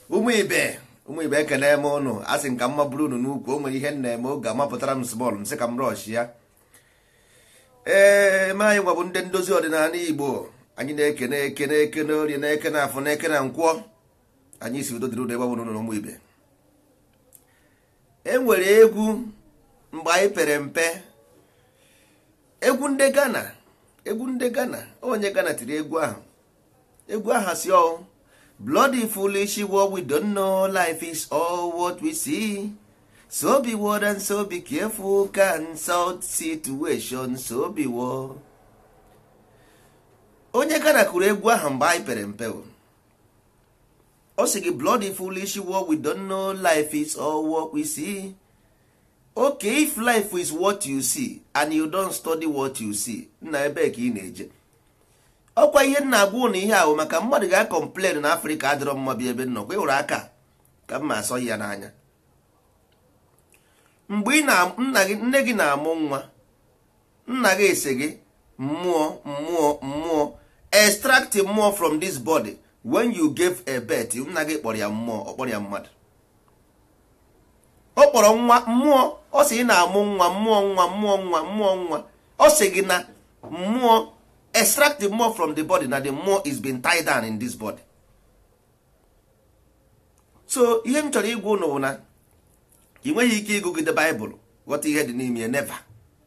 ụmụ ibe ekene m ụnụ asị nka mma bụrụ unu n'ukwu o nwere ihe na-eme oge amapụtara m smọl m sị ka m rọsh ya. Ma anyị gwabụ ndị ndozi ọdịnala Igbo, anyị na-ekene ekene orie na-ekene afọ na-ekene nkwọ. Anyị si udo dịrị ụdọ ebe ọ bụrụ ụnụ ụmụ ibe. E nwere egwu mgbe anyị pere mpe, egwu ndị Ghana onye Ghana tiri egwu ahụ si ọ bloody foolish what we don't know, life is all what we see, so be word and so be careful, can sort situation, so be word. Onye Ghana kụrụ egwu ahụ mgbe anyị pere mpe, ọ sị gị bloody foolish what we don't know, life is all what we see. Okay, if life is what you see and you don't study what you see, nna ebe ka ị na-eje. Ọkwa ihe na-agwa na ihe ahụ maka mmadụ ga-complain na Afrịka adịrọ mma bi ebe nnọkwa ịhụrụ aka ka mma asọ ya n'anya. Mgbe nne gị na-amụ nwa, nna gị ese gị mmụọ extract mmụọ from this body. When you gave a birth, nna gị kpọrọ ya mmụọ, ọ kpọrọ ya mmadụ. Ọ kpọrọ nwa mmụọ, ọ sị na-amụ nwa mmụọ. Ọ sị gị na mmụọ extract the more from the body, na the more is being tied down in this body. So ihe m chọrọ igwu unu bụ na ị nweghị ike ịgụgide Bible ghọta ihe dị n'ime, never,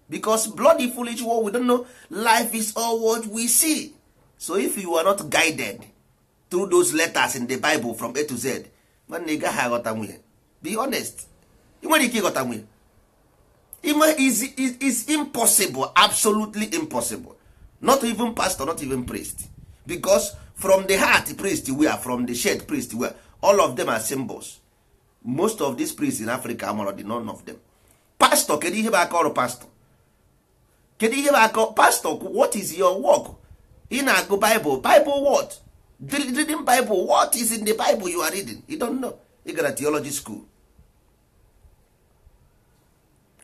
because bloody foolish what we don't know, life is all what we see. So if you are not guided through those letters in the Bible from A to Z, man, ị gaghị aghọta nwunye. Be honest, ị nwere ike ịghọta nwunye. Is impossible, absolutely impossible. Not even pastor, not even priest. Because from the heart priest we are, from the shed priest we are, all of them are symbols. Most of these priests in Africa are already none of them. Pastor, kedu ihe ba akọrọ pastor? Kedu ihe ba akọrọ pastor? What is your work? In a Bible what? Reading Bible, what is in the Bible you are reading? You don't know. You got a theology school.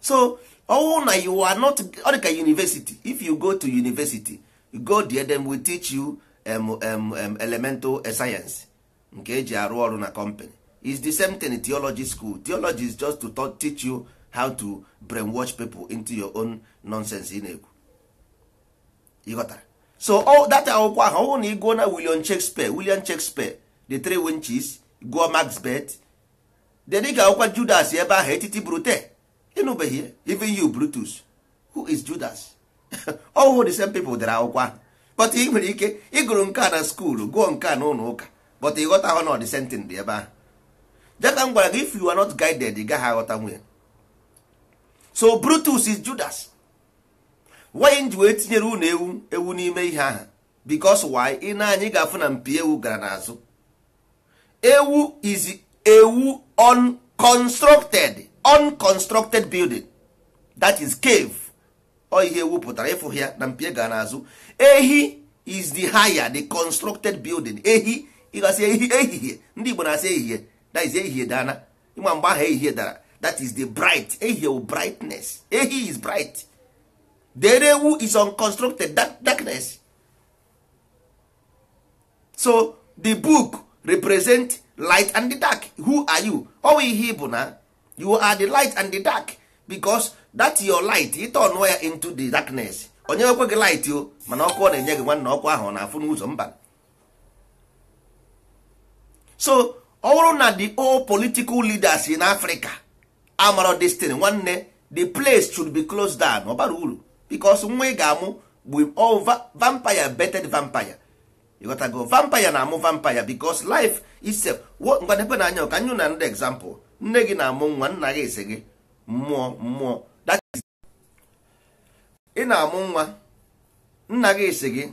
So now you are not like a university. If you go to university, you go there, then we teach you elemental science. Okay, arụ na company. It's the same thing in theology school. Theology is just to teach you how to brainwash people into your own nonsense. You got that? So all that how you go now William Shakespeare, the three winches, go Macbeth. Then you go Judas ebe ahụ etiti brute. Here, even you Brutus, who is Judas? All the same people that are. But he go nka na school, go nka no ụka, but he got the same thing there. If you are not guided, you got how. So Brutus is Judas. Why in you etinye ewu n'ime ihe ahụ? Because why? Ị na-anyị ga-afụ na mpi ewu gara n'azụ. Ewu is ewu unconstructed building. That is cave. Or ihe ewu pụtara ịfụ ya na mpi gara n'azụ. Ehi is the higher, the constructed building. Ehi, ị ga-asị ehihie. Ndị Igbo na-asị ehihie. That is ehihie dana. Ịma mgbe ahụ ehihie dara. That is the bright. Ehihie brightness. Ehi is bright. The ewu is unconstructed darkness. So the book represent light and the dark. Who are you? How ihe bụ na you are the light and the dark, because that your light it turn where into the darkness. Onye ekwe gị light yo, mana ọkụ na-enye gị nwanne ọkụ ahụ na-afụ n'ụzọ mba. So ọ bụrụ na the all political leaders in Africa amara this thing, nwanne the place should be closed down. Ọ bara uru, because nwa ị ga-amụ bụ all vampire betted vampire. You gotta go vampire na amụ vampire, because life itself. Ngwanepe na anya ka anyị na ndị example. Nne gị na-amụ nwa, nna gị ese gị mmụọ. That is, ị na-amụ nwa, nna gị ese gị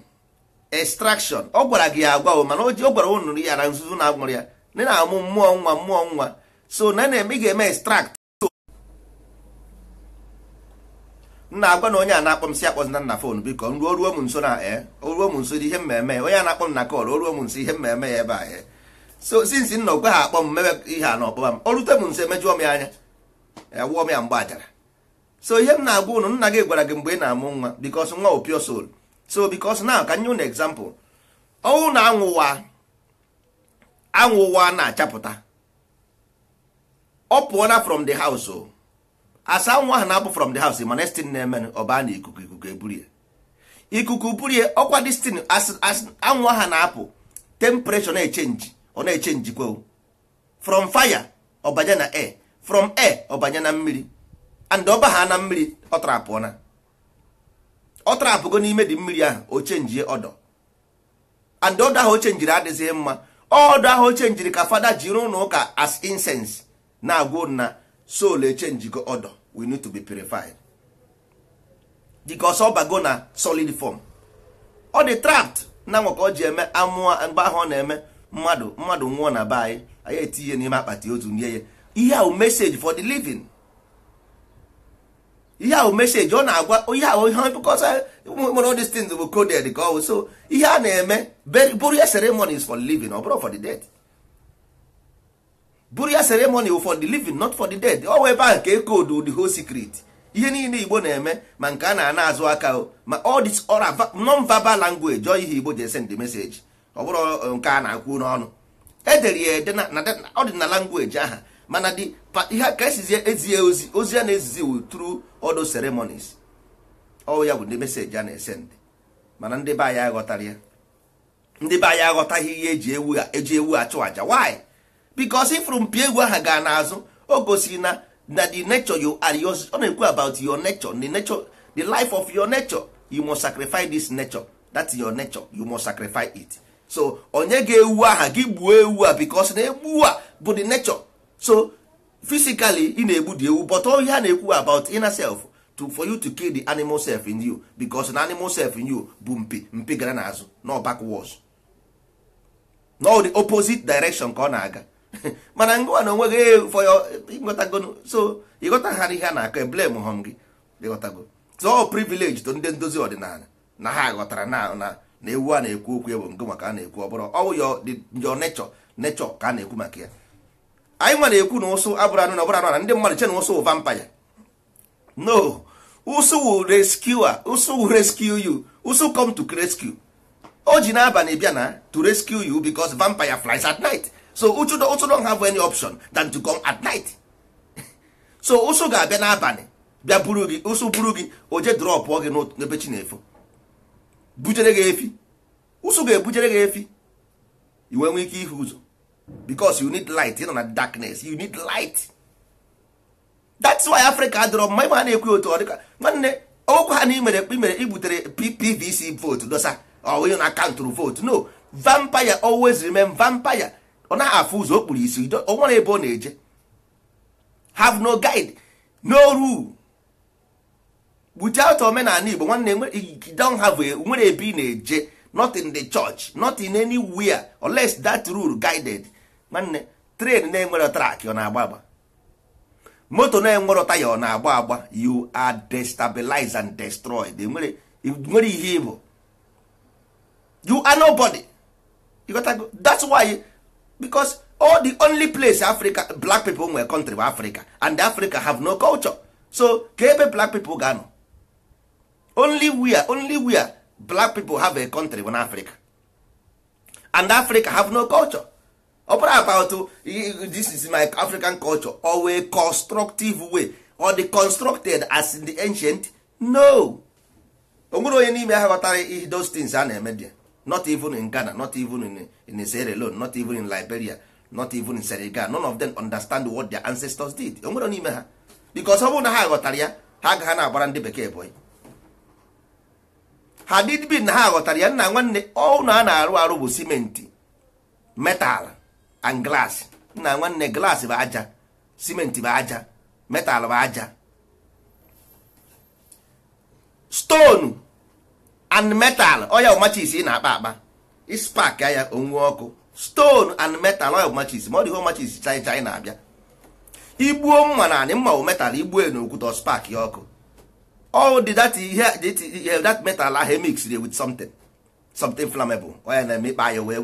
extraction. Ọ gwara gị agwa o, mana ọ gwara unu ya na nzuzu na agwara ya. Nne na-amụ mmụọ nwa. So na eme ga-eme extract. Nna agwa na onye a na-akpọ m si akpọzi na nna phone, biko ruo m nso na oruo m nso ihe mmemme. Onye a na-akpọ m na call, oruo m nso ihe mmemme ya ebe a. So since nna ogwe ha akpọ m mebe ihe a na ọkpọba m, orute m nso emejuo m anya wụọ m ya mgbe ajara. So ihe m na-agwa unu, nna gị gwara gị mgbe ị na-amụ nwa, because nwa o pure soul. So because now ka nye unu example, ọnwụ na anwụ ụwa na-achapụta ọ pụọna from the house o asa anwụ ahụ na-apụ from the house ma nestin na-eme ọba na ikuku eburie ikuku burie ọkwa destin as anwụ ahụ na-apụ temperature na-echenji ọ na-echenji kwa from fire ọbanye na air from air ọbanye na mmiri and ọba ha na mmiri ọ trapụgo n'ime dị mmiri ahụ o chenjie ọdọ and ọdọ ahụ o chenjiri adịghị mma ọdọ ahụ o chenjiri ka fada jiri ụlọ ụka as incense na-agwụ na soul echenjigo ọdọ we need to be purified because ọ bago na solid form ọ dị trapped na nwa ka ọ ji eme amụọ mgbe ahụ ọ na-eme mmadụ nwụọ na be anyị etinye n'ime akpati otu nye ya ihe ahụ message for the living ihe ahụ message ọ na-agwa ihe ahụ ihe because nwere all these things bụ coded ka ọ so ihe a na-eme burial ceremony is for the living ọ bụrụ for the dead burial ceremony for the living not for the dead ọ wee ebe ahụ ka ekodu the whole secret ihe niile Igbo na-eme ma nke a na-ana azụ aka ma all this non-verbal language ọ ihe Igbo ji send the message ọ bụrụ nke a na-akwu n'ọnụ edere ya ede ọ dị na language aha mana ihe ka esizie ezie ozi a na-ezizi through all those ceremonies ọ ya bụ ndị message a na-esend mana ndị be anyị aghọtara ya ndị be anyị aghọtaghị ihe eji ewu achụ aja why because ifuru mpi egwu aha gaa n'azụ o gosiri na the nature you are yours ọ na-ekwu about your nature the life of your nature you must sacrifice this nature that's your nature you must sacrifice it so onye ga-ewu aha gị gbuo ewu a because na egbu a bụ the nature so physically ị na-egbu the ewu but all ihe na-ekwu about inner self for you to kill the animal self in you because the animal self in you bụ mpi gara n'azụ no backwards no the opposite direction ka ọ na-aga mana ngwa na onwe gị for your ịghọtago so ịghọtaghara ihe a na-akọ blame hom gị ịghọtago so all privilege to ndị ndozi ọdịnala na ha ghọtara na ewu a na-ekwu okwu bụ nke maka a na-ekwu ọ bụrụ ọwụ your nature ka a na-ekwu maka ya anyị nwa na-ekwu na ụsụ abụrụ anụ na ọbụrụ anụ na ndị mmadụ che na ụsụ vampire no ụsụ will rescue you ụsụ come to rescue o ji n'abalị bịa na to rescue you because vampire flies at night so ụsụ don't have any option than to come at night so ụsụ ga-abịa n'abalị bịa buru gị ụsụ buru gị o je drop gị n'ebe chi na-efo bujere gị efi ụsụ ga-ebujere gị efi iwe nwee ike ihe ụzọ because you need light you know na darkness you need light that's why Africa adọrọ mma ịma ha na-ekwu otu ọ dịka nwanne okwu ha na imere igbutere PVC vote dosa onye na akaụntụrụ vote no vampire always remain vampire ọ naghị afụ ụzọ okpuru isi o nwere ebe ọ na-eje have no guide no rule without omenala Igbo nwanne don't have nwere ebe ị na-eje not in the church not in anywhere unless that rule guided nwanne train na-enwere track ọ na-agba agba moto na-enwere taya ọ na-agba agba you are destabilized and destroyed nwere ihe ịbụ you are nobody you got to go. That's why because all the only place Africa black people nwere country bụ Africa and Africa have no culture so ka ebe black people ga-anọ only where black people have a country in Africa and Africa have no culture ọ bụrụ about this is my African culture or a constructive way or the constructed as in the ancient no o nwere onye n'ime ha ghọtara those things a na-eme there not even in Ghana not even in Sierra Leone not even in Liberia not even in Senegal none of them understand what their ancestors did o nwere n'ime ha because ọ bụrụ na ha ghọtara ya ha agaghị na-agbara ndị bekee boy ha did be na ha ghọtara ya nna nwanne ọnụ a na-arụ bụ simenti metal and glass nna nwanne glass bụ aja simenti bụ aja metal bụ aja stone and metal oya machis ị na-akpa akpa ispark ya onwe ọkụ stone and metal oya machis ma ọ dịghị machis chai na-abịa igbuo mma na anị mma bụ metal igbuo n'okwute spark ya ọkụ all that metal ahụ mixed with something flammable oya na-emekpa ya wee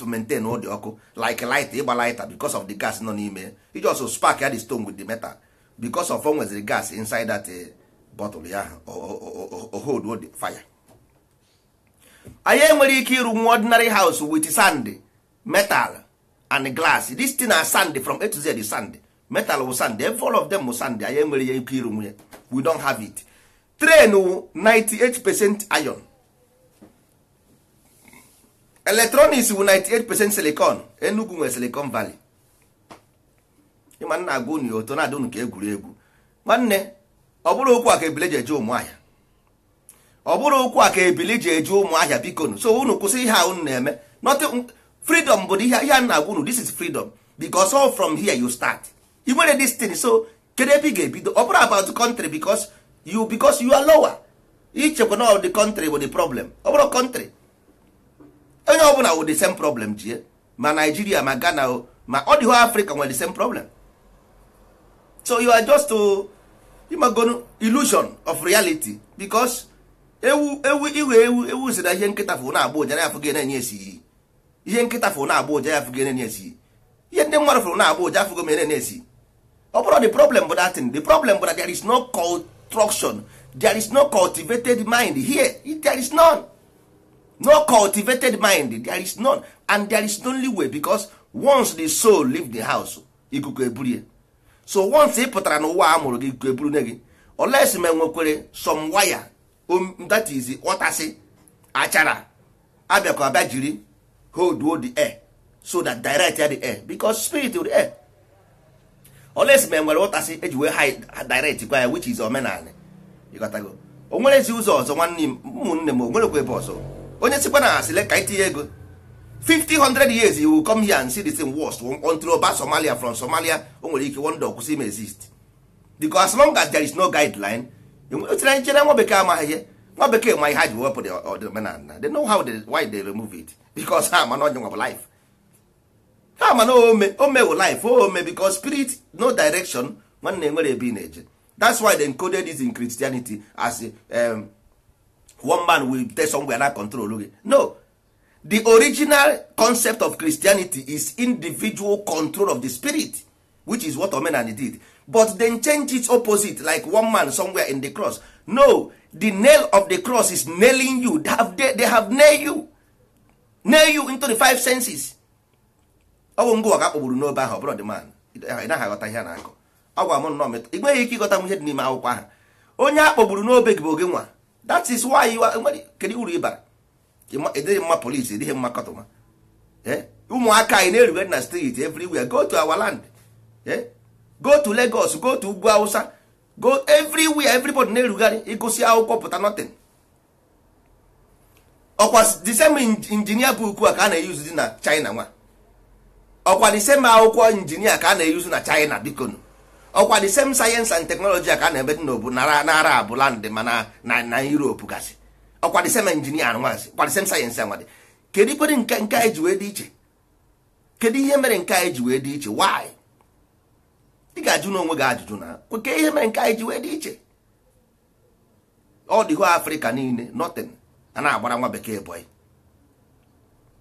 maintain ụdị ọkụ like light ịgba lighter because of the gas nọ n'ime iji also spark ya the stone with the metal because of nweziri gas inside that bottle ya hold the fire. anyị enwere ike ịrụ nwa ordinary house with sand metal and glass. This thing are sand from A to Z is sand. Metal will sand. All of them will sand. I am really ike. We don't have it. Train 98% iron. Electronics 98% silicon. Enugu nwe Silicon Valley. Ịma nna agụ ni oto na adụ nke egwuregwu. Nwanne, ọ bụrụ okwu aka ebile jeje ụmụ ahịa. Ọ bụrụ okwu aka ebile jeje ụmụ ahịa biko. So unu kwụsị ihe a unu na-eme. Nothing freedom but ihe na agụ this is freedom because all from here you start. You nwere this thing so kedu ebe ị ga-ebido? Ọ bụrụ about the country because you are lower. Ichekwa na the country with the problem. Ọ bụrụ country. Onye ọbụla with the same problem jie. Ma Nigeria, ma Ghana, ma all the whole Africa with the same problem. So you are just illusion of reality because ewu si na ihe nkịta fụ na-agba ụja ya afụghị na-enye esi iyi. Ihe nkịta fụ na-agba ụja ya afụghị na-enye esi iyi. Ihe ndị mmadụ fụrụ na-agba ụja afụghị ma na-enye esi iyi. Ọ bụrụ the problem but that thing. The problem but that there is no construction. There is no cultivated mind here. There is none. No cultivated mind. There is none. And there is only way because once the soul leave the house, ikuku eburu. So once ị pụtara n'ụwa amụrụ gị ikuku eburu ne gị, unless me nwekwere some wire, that is ọtasị achara abịakọ abịa jiri hold the air so that direct the air because spirit will the air. Unless me nwere ọtasị eji wee hide direct kwa which is omenala. Ịghọtago? O nwerezi ụzọ ọzọ nwanne ụmụnne m o nwerekwa ebe ọzọ. Onye sikwa na asịle ka itinye ego 50-100 years you will come here and see the same worst until oba Somalia from Somalia o nwere ike one dog kwụsị exist because as long as there is no guideline otere nchere nwa bekee amaghị ihe nwa bekee ma ihe ha ji wepụ the omenala they know why they remove it because ha ma na onye nwa bụ life ha ma na omewo life ome because spirit no direction nwanne nwere ebe ị na-eje. That's why they encoded this in Christianity as one man will tell somewhere not control. No. The original concept of Christianity is individual control of the spirit, which is what Omenani did. But then change its opposite, like one man somewhere in the cross. No, the nail of the cross is nailing you. They have nailed you into the five senses. Oh, ngo aga kpọgburu n'obe ahụ bụrụ the man. Ị naghị aghọta ihe na-akọ. Agwa m nnọọ ị nweghị ike ịghọta ihe dị n'ime akwụkwọ ahụ. Onye a kpọgburu n'obe gị bụ oge nwa. That is why you are kedu uru ịbara. Ịdịghị mma polisi, ịdịghị mma kọtụma. Ụmụaka anyị na-erugharị na street everywhere. Go to our land. Go to Lagos, go to Ugwu Hausa, go everywhere, everybody na-erugharị ịgụsị akwụkwọ pụta nothing. Ọkwa the same engineer book a ka a na-eyuzu dị na China nwa. Ọkwa the same akwụkwọ engineer ka a na-eyuzu na China biko. Ọkwa the same science and technology ka a na-ebe dị n'obu na Arab land mana na Europe gasị. Ọkwa the same engineer nwazi, ọkwa the same science nwadị. Kedu kwere nke a eji wee dị iche? Kedu ihe mere nke a eji wee dị iche? Why? Ị ga-ajụ n'onwe gị ajụjụ na kweke ihe mere nke a eji wee dị iche? Ọ dịgo Africa niile nothing a na-agbara nwa bekee boy.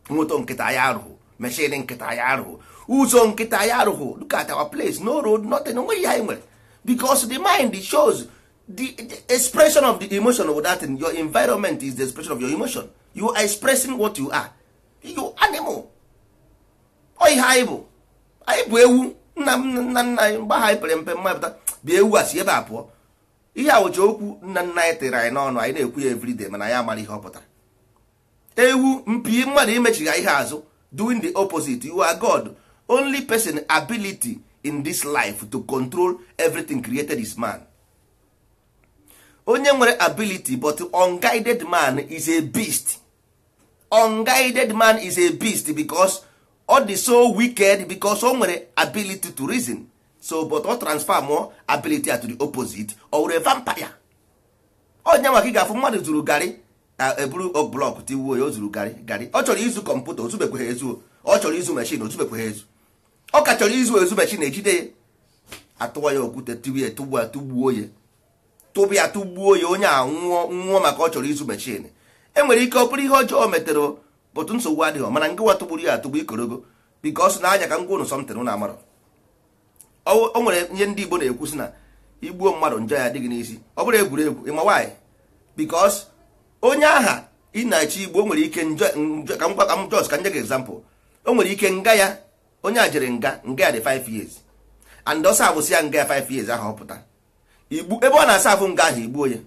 Moto nkịta ya arụghụ, machine nkịta ya arụghụ, ụzọ nkịta ya arụghụ. Look at our place, no road, nothing, onwe ihe anyị nwere. Because the mind shows the expression of the emotion of that, and your environment is the expression of your emotion. You are expressing what you are. You animal. Ihe anyị bụ ewu. Nna mgbe ha pere mpe mmapụta bịa ewu asị ebe a pụọ. Ihe awụcha okwu nna anyị tere anyị n'ọnụ anyị na-ekwu ya everyday mana ya mara ihe ọ pụtara. Ewu mpi mmadụ imechiga ihe azụ doing the opposite. You are God. Only person ability in this life to control everything created is man. Onye nwere ability but unguided man is a beast. Unguided man is a beast because all the so wicked because o nwere ability to reason. So but o transfer more ability to the opposite or a vampire. Onye nwa ka ị ga-afụ mmadụ zuru gari eburu block tiwuo ya o zuru gari. Ọ chọrọ izu kọmputa ozubekwe ha ezu. Ọ chọrọ izu machine ozubekwe ha ezu. Ọ ka chọrọ izu ezu machine ejide ya. Atụwa ya okwute tiwie tugbuo ya. Tụbịa tugbuo ya onye a nwụọ maka ọ chọrọ izu machine. Enwere ike ọ bụrụ ihe ọjọọ metere but nsogbu adịghị mana ngwa tụgburu ya atụgbu ikorogo because na anya ka ngwa ụnụ something na amara. O nwere ihe ndị Igbo na-ekwusi na igbuo mmadụ njọ ya adịghị n'isi. Ọ bụrụ egwuregwu ịma why? Because onye aha ị na-achị igbo nwere ike njọ ka m just ka nye gị example. O nwere ike nga ya onye a jere nga ya dị 5 years and ọsọ abụsị ya nga ya 5 years ahụ ọpụta igbu ebe ọ na-asa afụ nga ahụ igbuo ya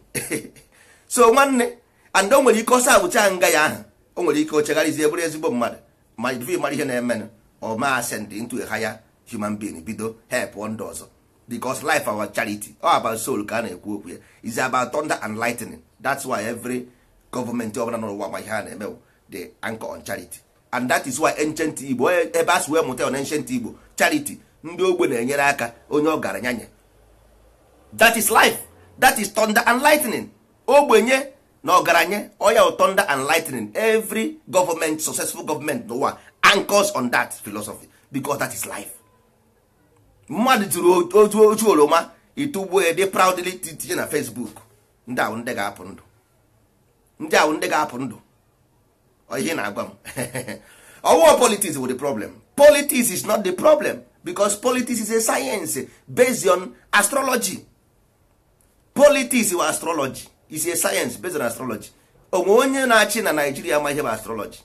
so nwanne and o nwere ike ọsọ abụcha nga ya ahụ o nwere ike ochegharịzie bụrụ ezigbo mmadụ ma ife mara ihe na-eme ọ ma ascend into a higher human being bido help ndị ọzọ because life our charity all about soul ka a na-ekwu okwu ya is about thunder and lightning. That's why every government ọbụla n'ụwa ma ihe a na-eme the anchor on charity and that is why ancient Igbo ebe asị wee mụta on ancient Igbo charity ndị ogbe na-enyere aka onye ọgaranya nye. That is life, that is thunder and lightning. Ogbenye na ọgaranya oya thunder and lightning. Every government, successful government n'ụwa anchors on that philosophy because that is life. Mmadụ tụrụ otu oroma itugbuo dị proudly tinye na Facebook. Ndị ahụ ndị ga-apụ ndụ, ndị ahụ ndị ga-apụ ndụ. Ihe na-agwa m ọwụwa politics with the problem. Politics is not the problem because politics is a science based on astrology. Politics or astrology is a science based on astrology. Onwe onye na-achị na Nigeria ma ihe bụ astrology,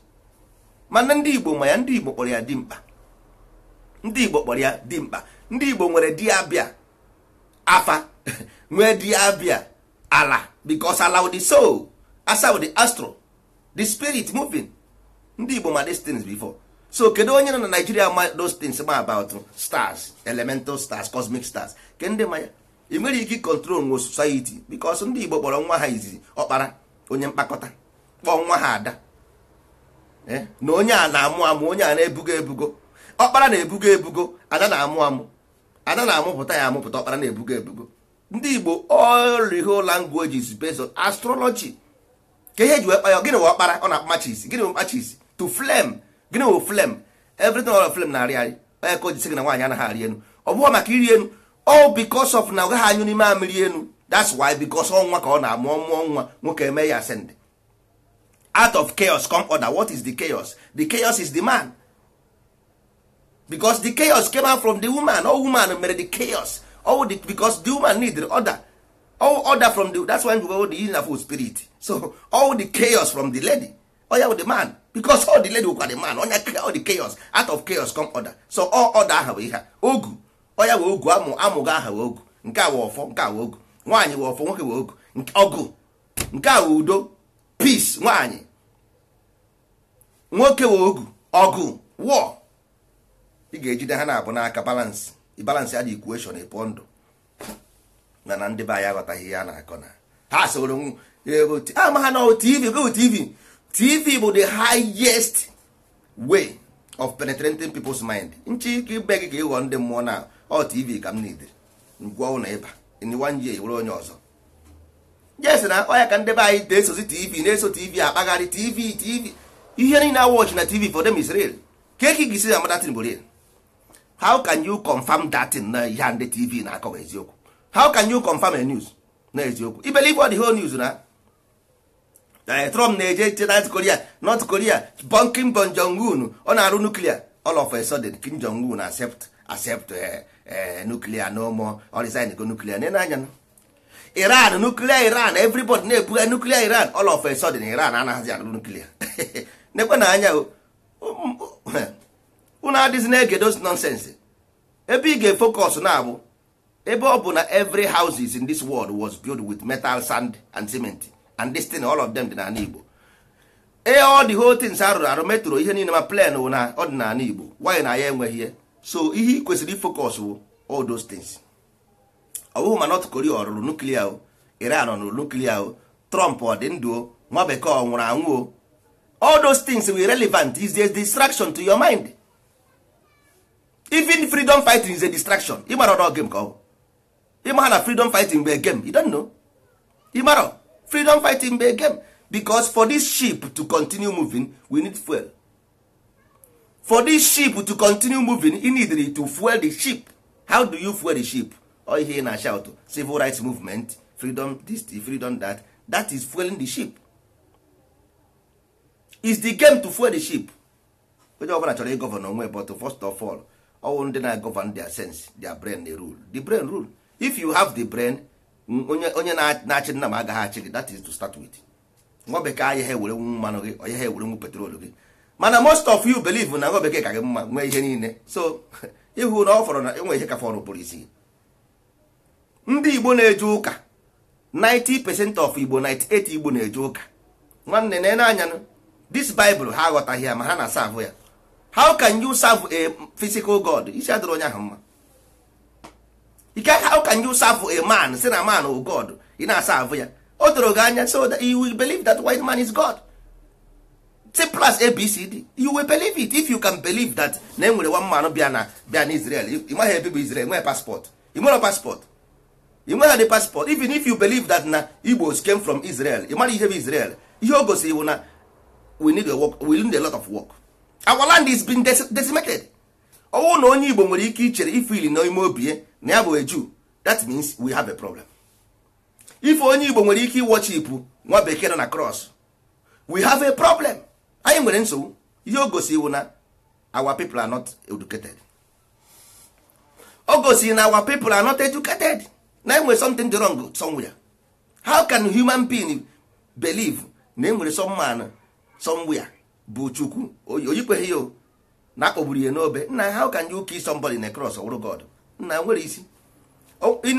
mana ndị Igbo ma ya, ndị Igbo kpọrọ ya dimkpa, ndị Igbo kpọrọ ya dimkpa. Ndị Igbo nwere di abịa afa nwee di abịa ala because ala with the soul, asa with the astro, the spirit moving. Ndị Igbo ma these things before. So kedu onye nọ na Nigeria ma those things ma about stars, elemental stars, cosmic stars? Kende ma ya ị nwere ike control nwo society because ndị Igbo kpọrọ nwa ha izizi ọkpara, onye mkpakọta kpọọ nwa ha ada na onye a na-amụ amụ, onye a na-ebugo ebugo, ọkpara na-ebugo ebugo, ada na-amụ amụ, ada na-amụpụta ya amụpụta, ọkpara na-ebugo ebugo. Ndị Igbo all the whole language is based on astrology. Ka ihe ji wee kpa ya gịnị wee ọkpara ọ na-akpa machis, gịnị wee machis to flame, gịnị wee flame, everything all of flame na-arị arị. Onye ka o ji sị gị na nwaanyị anaghị arị enu, ọ bụghị maka iri enu, all because of na ọ gaghị anyụ n'ime amịrị enu. That's why because ọnwa ka ọ na-amụ ọmụọ nwa nwoke eme ya ascend. Out of chaos come order. What is the chaos? The chaos is the man, because the chaos came out from the woman. All woman made the chaos. Because the woman need the order. All order from the, that's why we go the universal spirit. So all the chaos from the lady, oh yeah, with the man, because all the lady will the man. All the chaos, out of chaos come order. So all order have we have ogu. Oh yeah, ogu amu ga have ogu. Nka wo fo, nka wo ogu. Nwanyi wo fo, nwoke wo ogu. Ogu. Nka wo udo, peace. Nwanyi nwoke wo ogu. Ogu war. Ị ga-ejide ha na-abụ n'aka balance. I balance ya the equation ịpụ ndụ na ndị ba ya aghọtaghị ya na-akọ na ha soro ama ha na TV go TV bụ the highest way of penetrating people's mind. Nchi ka ibe gị ka ịghọ ndị mmụọ na TV ka m need ngwa ụlọ ịba in 1 year were onye ọzọ. Yes na ọya ka ndị ba anyị na-esozi TV na-eso TV akpagharị TV ihe niile na watch na TV for them is real. Ka eke gị si na madatin bụ real. How can you confirm that in ihe ndị TV na-akọ eziokwu? How can you confirm a news na eziokwu? You believe what the whole news na Trump na-eje North Korea bunking Kim Jong-un ọ na-arụ nuclear. All of a sudden Kim Jong-un accept nuclear no more, or resign go nuclear. N'anya Iran nuclear, everybody na-ebu nuclear Iran. All of a sudden Iran anaghịzi arụ nuclear. Nekwe na anya unu adịghị na-ege those nonsense. Ebe ị ga-efocus na abụ ebe ọ bụ na every houses in this world was built with metal, sand and cement, and this thing all of them dị n'ala Igbo. All the whole things arụ metro ihe niile ma plan na ọdịnala Igbo. Why na ya enweghị ihe? So ihe kwesịrị focus bụ all those things. Ọ bụghị ma North Korea ọ rụrụ nuclear, Iran ọ rụrụ nuclear, Trump ọ dị ndụ, nwa bekee ọ nwụrụ anwụ. All those things were relevant. Is a distraction to your mind. Even freedom fighting is a distraction. You mara not game call. You mara freedom fighting be a game. You don't know. You mara freedom fighting be a game, because for this ship to continue moving, we need fuel. For this ship to continue moving, you need to fuel the ship. How do you fuel the ship? Or here na shout civil rights movement, freedom this, freedom that. That is fueling the ship. Is the game to fuel the ship. But first of all ndị na-govern their sense, their brain, they rule. The brain rule. If you have the brain, onye na-achị nna m agaghị achị gị. That is to start with. Nwa bekee ahịa ha ewere nwu mmanụ gị, onye ha ewere nwu petrol gị. mana most of you believe na nwa bekee ka gị mma nwee ihe niile. So ịhụ na ọ fọrọ na enwe ihe ka fọrọ pụrụ isi. Ndị Igbo na-eje ụka 90% of Igbo 98 Igbo na-eje ụka. Nwanne na anya this Bible ha aghọtaghị ya ma ha na serve ya. How can you serve a physical God? Isi adịrị onye ahụ mma. How can you serve a man say na man o God ị na-serve ya? O doro gị anya so that you will believe that white man is God. Simple as ABCD. You will believe it if you can believe that na enwere one man bịa na Israel. Ị maghị ebe bụ Israel, nwere passport. Ị nwere passport. Ị nwere the passport. Even if you believe that na Igbos came from Israel, ị mara ihe bụ Israel. Ihe o gosiri bụ na we need a lot of work. Our land is being decimated. Ọwụ na onye Igbo nwere ike ichere ifili na ime obi na ya bụ a Jew, that means we have a problem. If onye Igbo nwere ike worship nwa bekee na cross, we have a problem. Anyị nwere nsogbu. Ihe o gosiri na our people are not educated. O gosiri na our people are not educated. Na enwere something wrong somewhere. How can human being believe na enwere some man somewhere bụ Chukwu oyikweghị ya na akpọgburu ya n'obe? Nna, how can you kill somebody in a cross or God? Nna, nwere isi. Ọ dị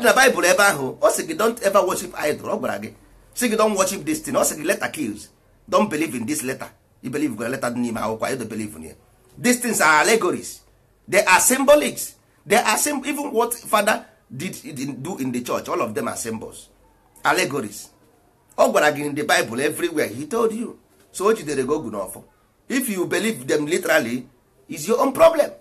na Bible ebe ahụ ọ sị gị don't ever worship idol. Ọ gwara gị sị gị don't worship this thing. Ọ sị gị letter kills. Don't believe in this letter. You believe in letter n'ime akwụkwọ. You don't believe in it. These things are allegories. They are symbolics. They are even what Father do in the church. All of them are symbols, allegories. Ọ gwara gị in the Bible everywhere. He told you. So o jidere gị ogu n'ọfọ. If you believe them literally, is your own problem.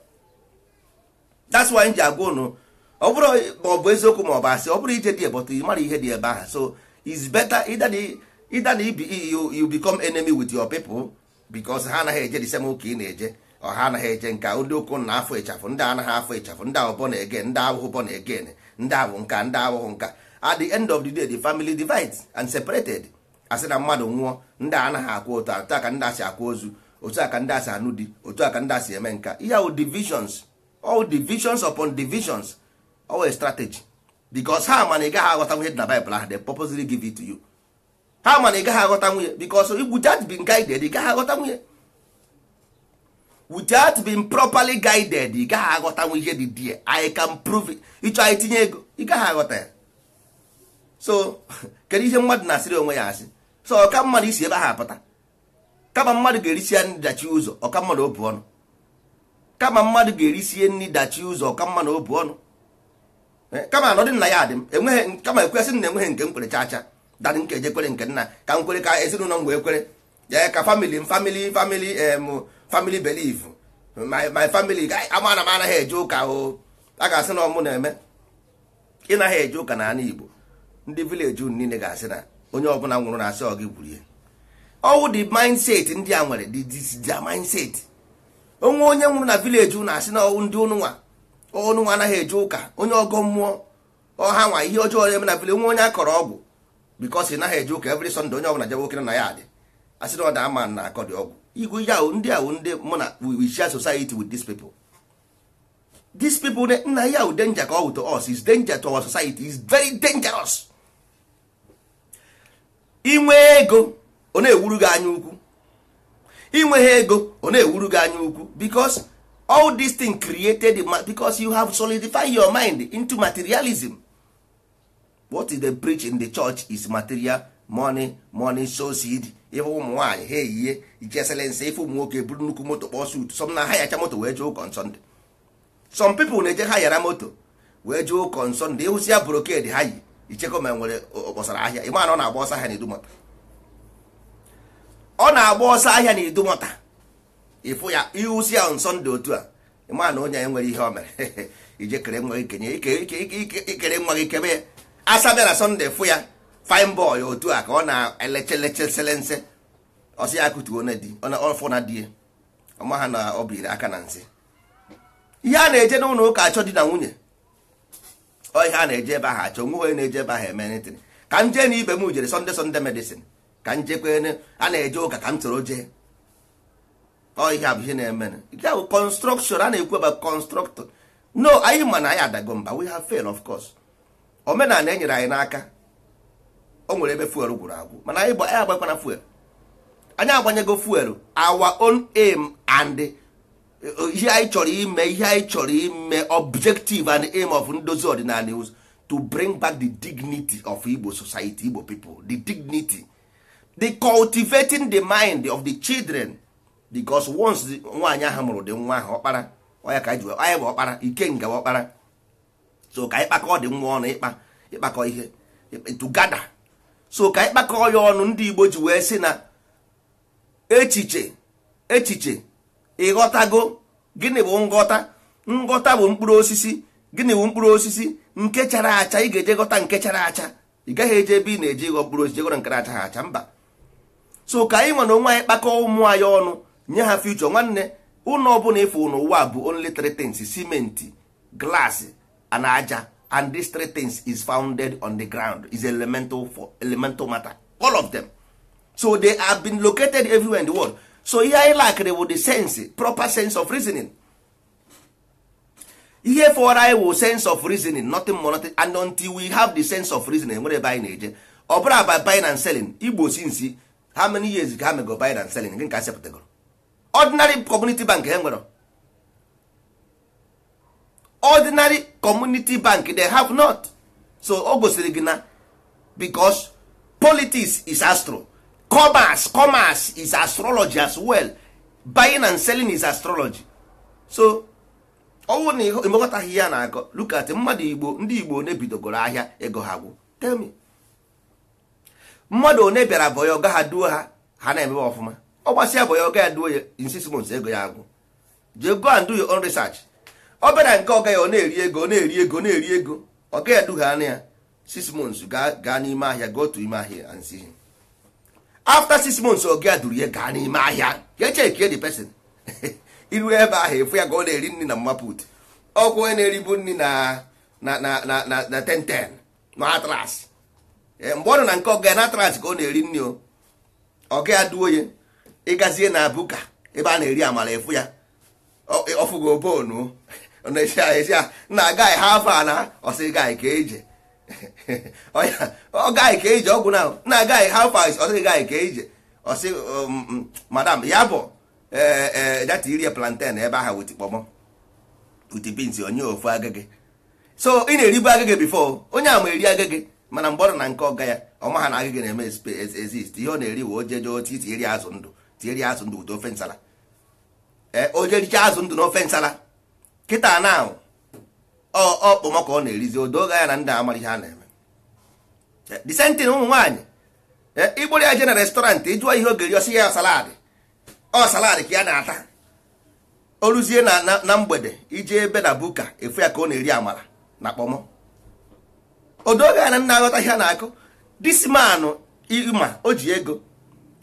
That's why nji agwa unu ọ bụrụ ma ọ bụ eziokwu ma ọ bụ asị, ọ bụrụ ije dị but ị mara ihe dị ebe ahụ. So it's better either you become enemy with your people because ha anaghị eje the same ụka ị na-eje, ọ ha anaghị eje nka ndị okwu na afọ ịchafụ, ndị anaghị afọ ịchafụ, ndị ahụ born again, ndị ahụhụ born again, ndị ahụ nka, ndị ahụhụ nka. At the end of the day, the family divides and separated. Asị na mmadụ nwụọ, ndị anaghị akwụ otu aka ndị asị akwụ ozu, otu aka ndị asị anụ di, otu aka ndị asị eme nka. Ihe ahụ divisions, all divisions upon divisions, always strategy. Because ha mana ị gaghị aghọta nwunye dị na Bible ahụ, they purposely give it to you. Ha mana ị gaghị aghọta nwunye because without being guided, ị gaghị aghọta nwunye. Without being properly guided, ị gaghị aghọta nwunye dị die. I can prove it. Ịchọ anyị tinye ego, ị gaghị aghọta ya. So kedu ihe mmadụ na-asịrị onwe ya asị? So ọka mmadụ isi ebe ha apụta, kama mmadụ ga-erisi ya nri dachi ụzọ, ọka mmadụ obu ọnụ. Kama mmadụ ga-erisi nri dachi ụzọ, ọka mmadụ obu ọnụ. Kama anọdị nna ya adị m enweghị, kama ekwesị na enweghị nke m kwere chacha dadị nke eje kwere nke nna ka m kwere ka ezinụlọ m wee kwere ya ka family belief my family ama na m anaghị eje ụka o. A ga-asị na ọmụ na-eme ị naghị eje ụka na ala Igbo, ndị village unu niile ga-asị na onye ọbụla nwụrụ na-asị ọ gị gwurie. Ọwụ the mindset ndị a nwere the mindset. Onwe onye nwụrụ na village unu asị na ọwụ ndị unu nwa anaghị eje ụka, onye ọgọ mmụọ ọha nwa ihe ọjọọ eme na village. Nwe onye akọrọ ọgwụ because ị naghị eje ụka every Sunday, onye ọbụla jebe okere na ya adị asị na ọ da ama na akọ dị ọgwụ igwu ya. Ndị ahụ ndị mụ na we share society with these people. These people nna ya wụ danger ka ọ wụ to us, is danger to our society, is very dangerous. Inwe ego ọ na-ewuru gị anya ukwu, inweghị ego ọ na-ewuru gị anya ukwu because all this thing created because you have solidified your mind into materialism. What is they preach in the church is material, money, sow seed. Ife ụmụ nwaanyị ha eyihe icheselense, ife ụmụ nwoke buru nnukwu moto kpọọ suit, some na ha yacha moto wee jee ụka on Sunday. Some people na-eje ha yara moto wee jee ụka on Sunday, ịhụsi ya brocade ha yi ichekọ ma nwere ọkpọsara ahịa. Ịma na ọ na-agba ọsọ ahịa na Idumota, ọ na-agba ọsọ ahịa na Idumota. Ịfụ ya ịhụsi ya on Sunday otu a, ịma na onye ya nwere ihe o mere ije kere nwa gị kenye ikere nwa gị kebe asabịa na Sunday fụ ya fine boy otu a ka ọ na-eleche selense ọsị ya kutuo na di ọfọ na die ọma ha na ọ biri aka na nsị. Ihe a na-eje n'ụlọ ụka achọ di na nwunye, ọ ihe a na-eje ebe ahụ achọ, nwe onye na-eje ebe ahụ eme netin. Ka m jee na ibe m jere Sunday medicine, ka m jekwe a na-eje ụka ka m soro jee. Ọ ihe a bụ ihe na-eme ya bụ construction. A na-ekwu ebe constructor. No, anyị ma na anyị adago mba, we have failed of course. Omenala enyere anyị n'aka, o nwere ebe fuel gwụrụ agwụ, mana anyị agbakwana fuel. anyị agbanyego fuel, our own aim and ihe anyị chọrọ ime objective and aim of ndozi ọdịnala is to bring back the dignity of Igbo society, Igbo people, the dignity, the cultivating the mind of the children, because once nwaanyị ahụ mụrụ dị nwa ahụ ọkpara, ọya ka anyị bụ ọkpara, ikenga ọkpara. So ka anyị kpakọ dị nwa ọnụ ịkpakọ ihe together. So ka anyị kpakọ ya ọnụ, ndị Igbo ji wee sị na echiche ịghọtago. Gịnị bụ nghọta? Nghọta bụ mkpụrụ osisi. Gịnị bụ mkpụrụ osisi? Nke chara acha. Ị ga-eje ghọta nke chara acha, ị gaghị eje ebe ị na-eje ịghọ mkpụrụ osisi jegoro nke acha ha acha, mba. So ka anyị nwe na onwe anyị kpakọ ụmụ anyị ọnụ, nye ha future. Nwanne ụlọ ọbụla ịfụ n'ụwa bụ only three things: cement, glass and aja. And these three things is founded on the ground, is elemental matter, all of them. So they have been located everywhere in the world. So here I like with the sense, proper sense of reasoning. Here for I will sense of reasoning, nothing more, nothing. And until we have the sense of reasoning, when they buy in age, or by buying and selling, Igbo since how many years can I go buying and selling? Ordinary community bank, ordinary community bank, they have not. So August, because politics is astro, commerce is astrology as well, buying and selling is astrology. So imekọta ihe na akọ, look at mmadụ Igbo, ndị Igbo one bidogoro ahịa ego ha gwụ. Tell me, mmadụ one bịara bọya ọga ha duo ha na-emebe ọfụma. Ọ gbasịa bọya ọga ya duo ya in 6 months ego ya agwụ. Just go and do your own research. Ọ bịara nke ọga ya ọ na-eri ego ọga ya duha anya ya 6 months gaa n'ime ahịa, go to ime ahịa and see him. After 6 months ọga ya duru ya gaa n'ime ahịa, ya chekie the person. Iru ebe ahụ efu ya ka ọ na-eri nri na mmaput, ọgwụ na-eribu nri na 1010 na atlas. Mgbe ọ nọ na nke ọga na atlas ka ọ na-eri nri, ọga ya duo ya ịgazie na buka ebe a na-eri amala, efu ya ọfụgo bonu na guy ha afọ na ọsị guy ka eje ọ guy ka eje ọgwụ na guy ha afọ ọsị guy ka eje ọsị madam ya bụ that iri plantain ebe ahụ wit kpọmọ wit beans onye ofu agage. So ị na-eribu agage before onye ama eri agage, mana mgbe ọ na nke ọga ya ọma ha na agage na-eme exist. Ihe ọ na-eri wo ojeje oti tieri azụ ndụ ụtọ ofe nsala, ojericha azụ ndụ n'ofe nsala kịta na ọkpọmọ ka ọ na-erizi odoga ya na ndị amara ihe a na-eme. The same thing ụmụ nwaanyị, ịgbụrụ ya je na restaurant ịjụọ ihe oge ọsị ya saladị, saladị ka ya na-ata. O ruzie na mgbede ije ebe na buka efu ya ka ọ na-eri amara na kpọmọ, odoga ya na ndị aghọta ihe a na-akụ. This man ịma o ji ego,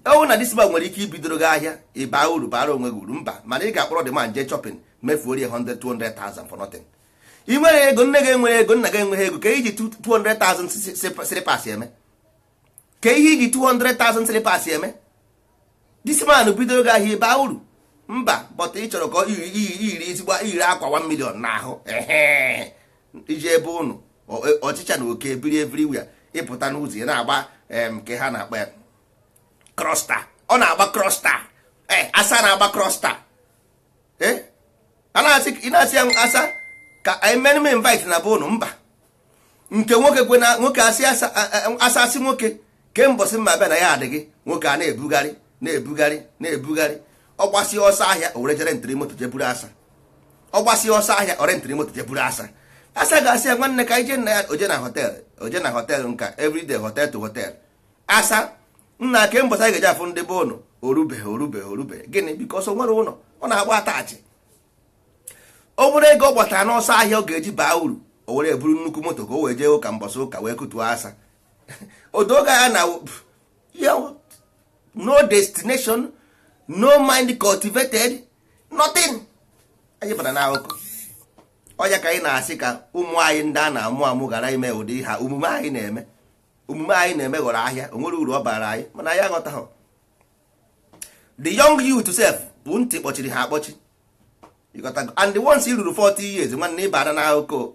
ọwụ na this man nwere ike ibidoro gị ahịa ịba uru bara onwe gị uru, mba, mana ị ga-akpọrọ the man jee shopping mefuo 100,000-200,000 for nothing. Ị nwere ego, nne gị enwere ego, nna gị enweghị ego, ka iji 200,000 slippers eme? Ka ihe iji 200,000 slippers eme? This man bidoro gị ahịa ịba uru, mba, but ị chọrọ ka iri akwa 1 million n'ahụ, iji ebe ụnụ ọchịcha na oke biri everywhere, ịpụta n'ụzọ ị na-agba nke ha na-akpa ya krosta, ọ na-agba krosta, asa na-agba krosta. Ị na-asị ya asa ka emere m invite na be ụnụ, mba, nke nwoke kwe na nwoke asị asa asị nwoke kembọsị mma bịa na ya adịghị, nwoke a na-ebugharị ọ gbasị ọsọ ahịa o were jere ntiri moto jeburu asa, ọ gbasị ọsọ ahịa ore ntiri moto jeburu asa. Asa ga-asị ya nwanne ka ije na ya oje na hotel nka everyday hotel to hotel. Asa nna kembọsị anyị ga-eji afụ ndị be ụnụ orubeghị. Gịnị? Bikos o nwere ụlọ, ọ na-agba atachi. O nwere ego ọ gbatara n'ọsọ ahịa ọ ga-eji baa uru, o were eburu nnukwu moto ka o wee jee ụka mbọsị ụka wee kutuo asa. Odoga ya na no destination, no mind cultivated, nothing. Anyị bara na akụkọ ọya ka anyị na-asị ka ụmụ anyị ndị a na-amụ amụ gara ime ụdị ha omume anyị na-eme ghọrọ ahịa, o nwere uru ọ bara anyị, mana anyị aghọtaghị. The young youth self bụ ntị kpọchiri ha akpọchi, and the ones ruru 40 years nwanne ịbara na akụkọ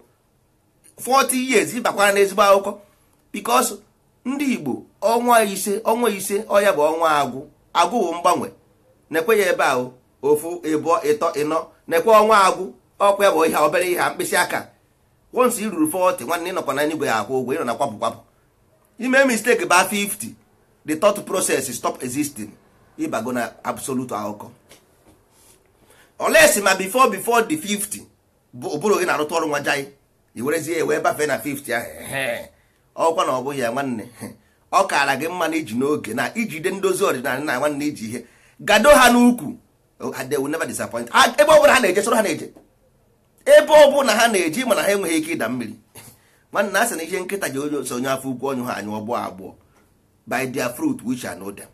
40 years ịbakwara n'ezigbo akụkọ, because ndị Igbo ọnwa ise ọya bụ ọnwa agwụ agwụ bụ mgbanwe. Nekwe ya ebe ahụ ofu ịbụọ ịtọ ịnọ, nekwe ọnwa agwụ ọkwa ya bụ ihe obere ihe mkpịsị aka. Once i ruru 40 nwanne ịnọkwa na igwe ya akwụ ụgwọ, ịnọ na kwapụ kwapụ. Ime mistake ba 50, the thought process stop existing. Ịbago na absolute akụkọ. Unless ma before the 50 ụbụrụ gị na-arụtụ ọrụ nwa jai, i werezie wee bafee na 50 ahụ. Ọkwa na ọ bụghị ya nwanne. Ọ kaara gị mma na iji n'oge na ijide ndozi ọdịnala na nwanne iji ihe gado ha n'ukwu. They will never disappoint. Ebe ọ bụla ha na-eje soro ha na-eje. Ebe ọ bụla ha na-eji mana ha enweghị ike ịda mmiri. Nwanne a sị na ihe nkịta ji onye afọ ukwu ọnyụ ha anyụ ọgbọ agbọ. By their fruit we shall know them.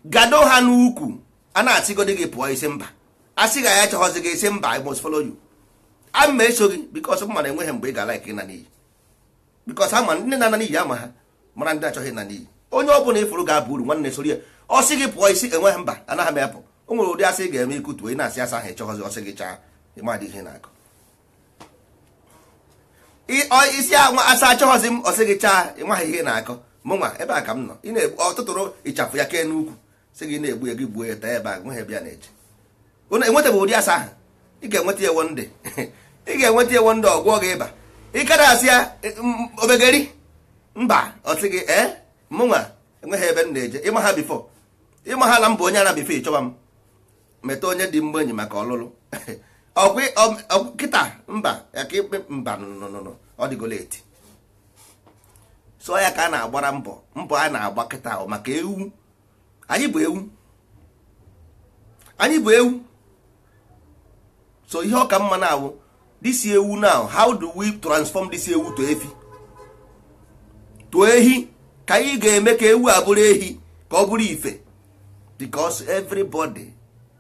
Gado ha n'ukwu. A na-asịgodi gị pụọ isi mba. Asị ga ya chọghọzi gị isi mba, I must follow you. A ma eso gị because mma na enweghị mgbe ị ga-ala ike na n'iyi. Because ha ma ndị na-ana n'iyi ama ha mara ndị achọghị na n'iyi. Onye ọ bụla ịfụrụ ga-abụ uru nwanne soro ya. Ọ sị gị pụọ isi enweghị mba, anaghị m apụ. O nwere ụdị asị ga-eme ikutu ị na-asị asa ahụ ịchọghọzi ọsị gị chaa ịmadị ihe na-akọ. Isi anwa asa achọghọzi m ọsị gị chaa ịmaghị ihe na-akọ. Mụnwa ebe a ka m nọ ị na-egbu ọtụtụrụ ịchafụ ya kee n'ukwu sị gị na-egbu ya gị gbuo ya taa ebe a nweghị ebe ya na-eje. Enweta bụ ụdị asa ahụ ị ga-enweta ewo ndị ị ga-enweta ewo ndị ọgwụọ gị ịba ị kada asị ya obegeri mba ọsị gị mụnwa enweghị ebe m na-eje ịma ha bifo ịma ha na mba onye ara bifo ịchọba m meta onye dị mgbe enyi maka ọlụlụ kịta mba ya ka ikpe mba nọ ọ dịgola eti. So ya ka a na-agbara mbọ a na-agba kịta maka ewu. Anyị bụ ewu. So ihe ọka mma na-awụ this ewu now, how do we transform this ewu to efi to ehi? Ka anyị ga-eme ka ewu a bụrụ ehi ka ọ bụrụ ife. Because everybody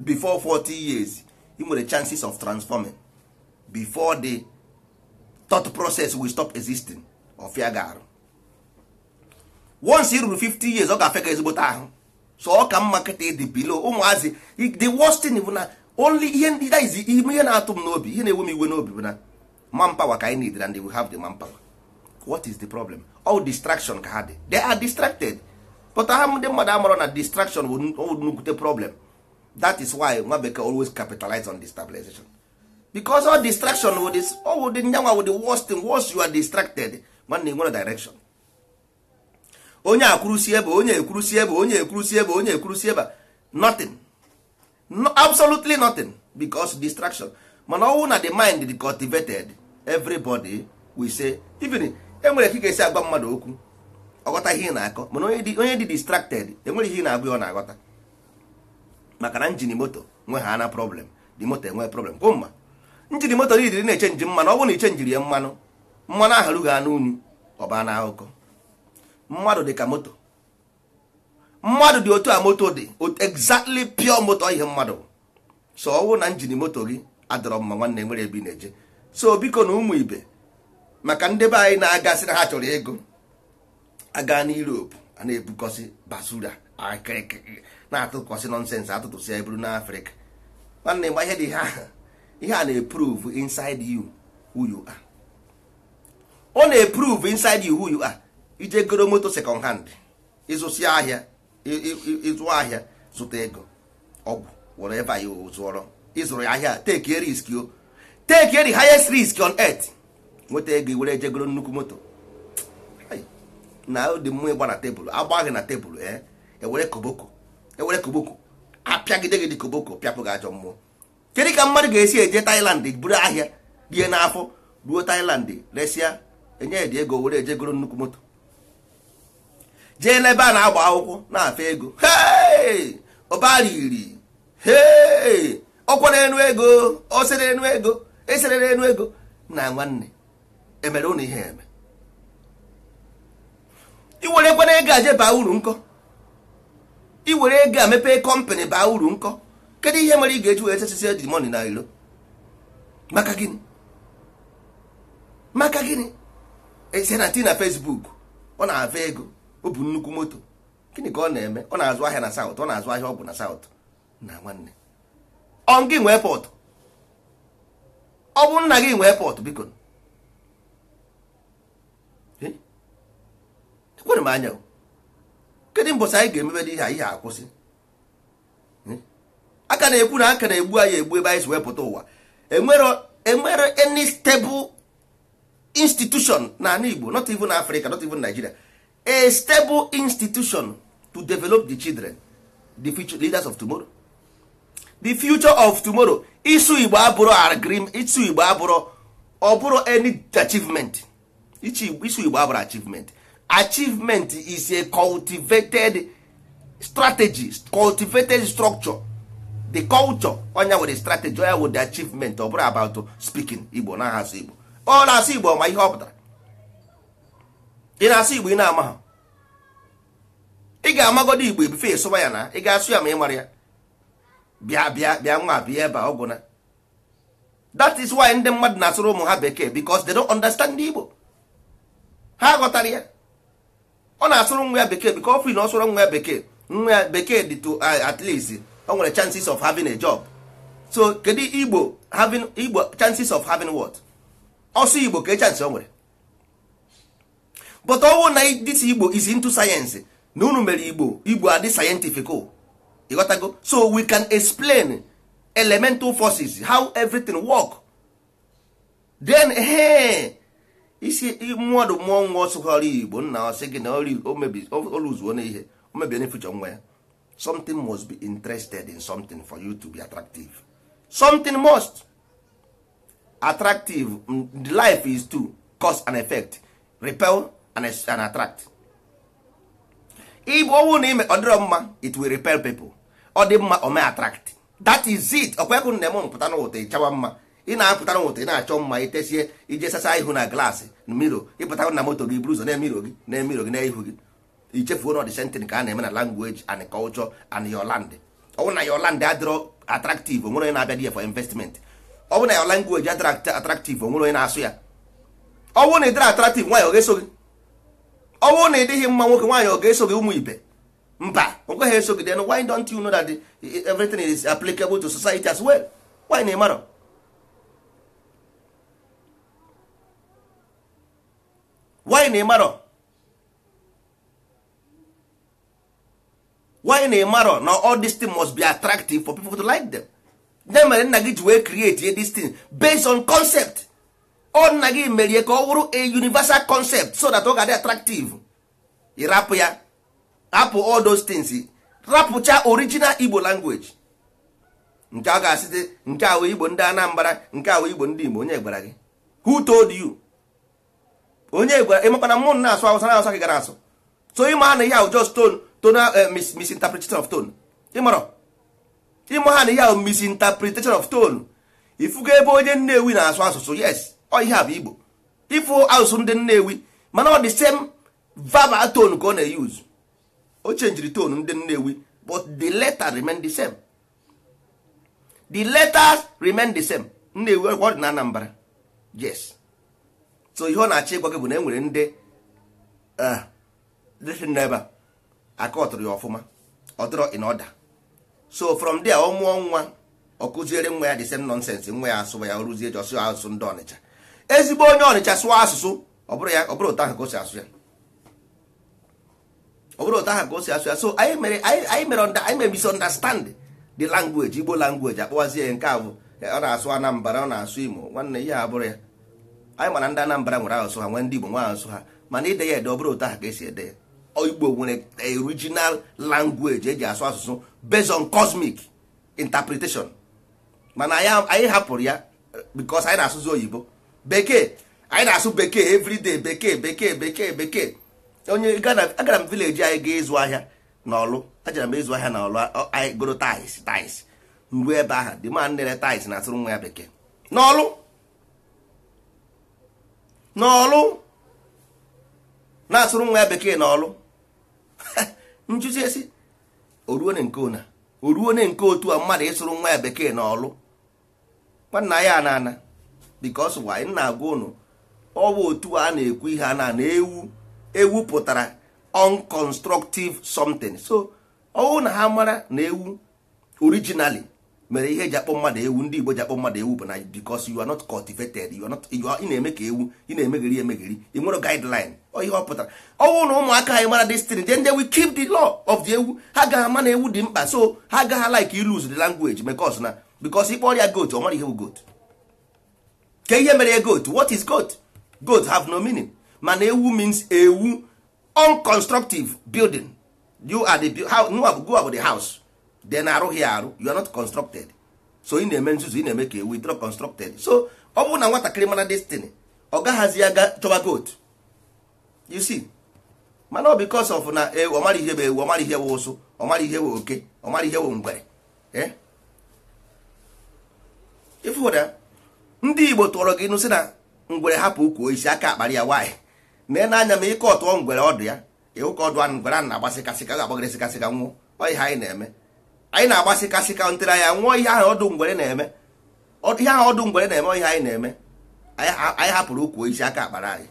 before 40 years you nwere chances of transforming before the thought process will stop existing of ya garụ. Once you ruru 50 years ọ ga-afeka ezigbote ahụ. So ọ ka mma kịta ịdị below ụmụazị. The worst thing bụ na only ihe na-atụ m n'obi, ihe na-ewe m iwe n'obi bụ na manpower ka anyị need and they will have the manpower. What is the problem? All distraction ka ha dị. They are distracted. But ha ndị mmadụ amarọ na distraction bụ nnukwute problem. That is why nwa bekee always capitalize on destabilization. Because all distraction with this, all with the nyanwa with the worst thing. Once you are distracted, nwanne nwere direction. Onye akwurusi ebe, onye ekwurusi ebe, onye ekwurusi ebe, onye ekwurusi ebe, nothing. No, absolutely nothing. Because distraction. Mana ọwụ na the mind is cultivated, everybody will say, even enwere ka ị ga-esi agwa mmadụ okwu ọghọta ihe na-akọ, mana onye dị distracted enwere ihe na-agwa ọ na-aghọta. Maka na njini moto nwe ha na problem, the moto enwe problem. Kwụmma njini moto niile na-echenji mmanụ, ọ bụrụ na ichenjiri ya mmanụ ahụ rughị anụ unu ọba na akụkọ. Mmadụ dị ka moto, mmadụ dị otu a moto dị exactly pure moto ihe mmadụ. So ọ bụrụ na njini moto gị adọrọ mma nwanne nwere ebe ị na-eje. So biko na ụmụ ibe, maka ndị be anyị na-agasị na ha chọrọ ego aga na Europe a na-ebukọsị basura na-atụkọsị nonsense atụtụsị eburu na Africa. Nwanne mgbe ihe dị ihe a na-eprove inside you who you are. Ọ na-eprove inside you who you are. Ije goro moto second hand, ịzụsi ahịa, ịzụ ahịa, zụta ego, ọgwụ whatever you zụọrọ, ịzụrụ ahịa, take a risk, take the highest risk on earth, nweta ego were ejegoro nnukwu moto. Na dị mmụọ ịgba na tebụl, agbaghị na tebụl, ewere koboko apịagide gị dị koboko pịapụ gị ajọ mmụọ. Kedu ka mmadụ ga-esi eje Thailand buru ahịa die n'afọ ruo Thailand resịa enye dị ego were ejegoro nnukwu moto, jee n'ebe a na-agba akwụkwọ na-afa ego, ọbariri ọkwa na-enu ego, osere enu ego, esere enu ego. Na nwanne emere ụnụ ihe eme, iwere kwana ego aje baa uru nkọ, iwere ego a mepee kọmpanị baa uru nkọ. Kedu ihe mere ị ga-eji wee sesisi di money na iro? Maka gịnị? Maka gịnị? Ese na tina Facebook ọ na-afa ego, o bu nnukwu moto. Gịnị ka ọ na-eme? Ọ na-azụ ahịa na South, ọ na-azụ ahịa ọgwụ na South. Na nwanne ọ gị nwee port, ọ bụ nna gị nwee port, biko ekwere m anya. Kedu mbọsị anyị ga-emebe dị ihe akwụsị? aka na-ekwu na aka na-egbu anyị egbu ebe anyị si wepụta ụwa. enwere any stable institution na ala Igbo, not even Africa, not even Nigeria, a stable institution to develop the children, the future leaders of tomorrow. The future of tomorrow. Isu Igbo abụrụ agreement, isu Igbo abụrụ ọ bụrụ any achievement. Isu Igbo abụrụ achievement. Achievement is a cultivated strategy, cultivated structure. The culture onya with the strategy, onya with the achievement. Ọ bụrụ about speaking Igbo na asụ Igbo. Ọ na-asụ Igbo ma ihe ọ pụtara. Ị na-asụ Igbo ị na-ama ha. Ị ga-amagodo Igbo bifo ịsụba ya na ị ga-asụ ya ma ị mara ya. Bịa nwa bịa ebe ọgwụ na. That is why ndị mmadụ na-asụrụ ụmụ ha bekee, because they don't understand Igbo. Ha ghọtara ya. Ọ na-asụrụ nwa ya bekee because ọ feel na ọ sụrụ nwa ya bekee, nwa ya bekee dị to at least o nwere chances of having a job. So kedu Igbo chances of having what? Also Igbo ka chance o nwere. But ọwụ na this Igbo is into science, na unu mere Igbo adị scientific. You got to go. So we can explain elemental forces, how everything work. Then isi mmadụ mmụọ nwa ọsụghọrọ Igbo nna ọsị gị na oluzuo na ihe o mebi any future nwa ya. Something must be interested in something for you to be attractive. Something must attractive. The life is to cause and effect, repel and attract. Igbo ọwụ na ime ọdịrọ mma, it will repel people. Ọ dị mma o may attract. That is it. Ọkwekwu nne m pụta n'ụtọ ịchawa mma. Ị na-apụta n'ụtọ ị na-achọ mma, itesie ije sasa ihu na glaasị na miro, ịpụta na moto gị buru ụzọ na-emiro gị na ihu gị. Ichefuo na the same thing ka a na-eme na language and culture and your land. Ọ bụ na your land adịrọ attractive, onwere onye na-abịa dị for investment. Ọ bụ na your language adịrọ attractive, onwere onye na-asụ ya. Ọ bụ na ịdịrọ attractive, nwaanyị ọ ga-eso gị. Ọ bụ na ịdịghị mma nwoke, nwaanyị ọ ga-eso gị ụmụ ibe. Mba, okweghị eso gị. Then why don't you know that everything is applicable to society as well? Why na ịmarọ? Why na ịmarọ? Why na ịmarọ? Now all this thing must be attractive for people to like them. Then mere nna gị ji wee create this thing based on concept. Ọ nna gị mere ka ọ wụrụ a universal concept so that ọ ga-adị attractive. Ịrapụ ya, rapụ all those things, rapụcha original Igbo language. Nke a ga-asịte nke a wee Igbo ndị Anambra, nke a wee Igbo ndị Igbo. Onye gwara gị? Who told you? Onye gwara? Ịmakwana mụ na-asụ Hausa na Hausa gị gara asụ. So ịma na ihe ahụ just tonal misinterpretation of tone. Ịma ha na ihe ahụ misinterpretation of tone. Ifuga ebe onye Nnewi na-asụ asụsụ, yes, ọ ihe a bụ Igbo. Ifu asụsụ ndị Nnewi, mana ọ the same verbal tone ka ọ na-use. O change the tone ndị Nnewi, but the letter remain the same. The letters remain the same. Nnewi ọ dị na Anambra, yes. So ihe ọ na-achọ ịgwa gị bụ na enwere ndị never akọtụrụ ya ọfụma, ọ dịrọ in order. So from there ọ mụọ nwa, ọ kụziere nwa ya the same nonsense, nwa ya asụba ya ọrụzie jọsụ asụsụ ndị Ọnịcha. Ezigbo onye Ọnịcha sụọ asụsụ, ọ bụrụ ụtọ ahụ ka o si asụ ya. Ọ bụrụ ụtọ ahụ ka o si asụ ya. So anyị mere misunderstand the language, Igbo language, akpọwazie nke a bụ ọ na-asụ Anambra, ọ na-asụ Imo. Nwanne ihe a bụrụ ya. Anyị mana ndị Anambra nwere asụsụ ha, nwee ndị Igbo nwe asụsụ ha, mana ide ya ede ọ bụrụ ụtọ ahụ ka esi ede ya. Igbo nwere original language eji asụ asụsụ based on cosmic interpretation. Mana anyị hapụrụ ya because anyị na-asụzi oyibo. Bekee, anyị na-asụ bekee everyday, bekee. Onye agara m village anyị ga ịzụ ahịa n'Ọlụ. Ajara m ịzụ ahịa n'Ọlụ, anyị goro tais. Mgbe ebe ahụ the man na-ere tais na-asụrụ nwa ya bekee. N'Ọlụ na-asụrụ nwa ya bekee n'Ọlụ. Njuzi esi oruo na nke otu a mmadụ ịsụrụ nwa ya bekee n'Ọlụ. Nwanna ya ana because why na-agwa unu ọ bụ otu a na-ekwu ihe a na ewu pụtara unconstructive something. So ọwụ na ha mara na ewu originally mere ihe eji akpọ mmadụ ewu, ndị Igbo ji akpọ mmadụ ewu bụ na because you are not cultivated, you are not, ị na-eme ka ewu, ị na-emegheri ị nwere guideline ọ ihe ọ pụtara. Ọnwụ na ụmụaka anyị mara this thing, then they will keep the law of the ewu. Ha agaghị ama na ewu dị mkpa, so ha agaghị like you lose the language because ịkpọ ya goat, ọ mara ihe bụ goat. Ka ihe mere ya goat, what is goat? Goat have no meaning. Mana ewu means ewu, unconstructive building. You are the how go about the house, then arụghị arụ, you are not constructed. So ị na-eme nzuzu, ị na-eme ka ewu, not constructed. So ọ bụrụ na nwatakịrị mana destiny, ọ gaghazi aga chọba goat, you see. Mana ọ because of na ọ mara ihe bụ ewu, ọ mara ihe bụ ụsụ, ọ mara ihe bụ oke, ọ mara ihe bụ ngwere. Ifuda ndị Igbo tụọrọ gị nụsị na ngwere hapụ ukwu isi aka akparị ya nwaanyị. Nee n'anya ma ịke ọtụọ ngwere ọdụ ya, ịhụ ka ọdụ ngwere a na-agbasịkasịka ga-agbagịrịsịkasịka nwụọ. Ọ ihe anyị na-eme, anyị na-agbasịkasịka ntịrị anya nwụọ ihe ahụ ọdụ ngwere na-eme. Ihe ahụ ọdụ ngwere na-eme ihe anyị na-eme. Anyị hapụrụ ukwu isi aka akpara anyị.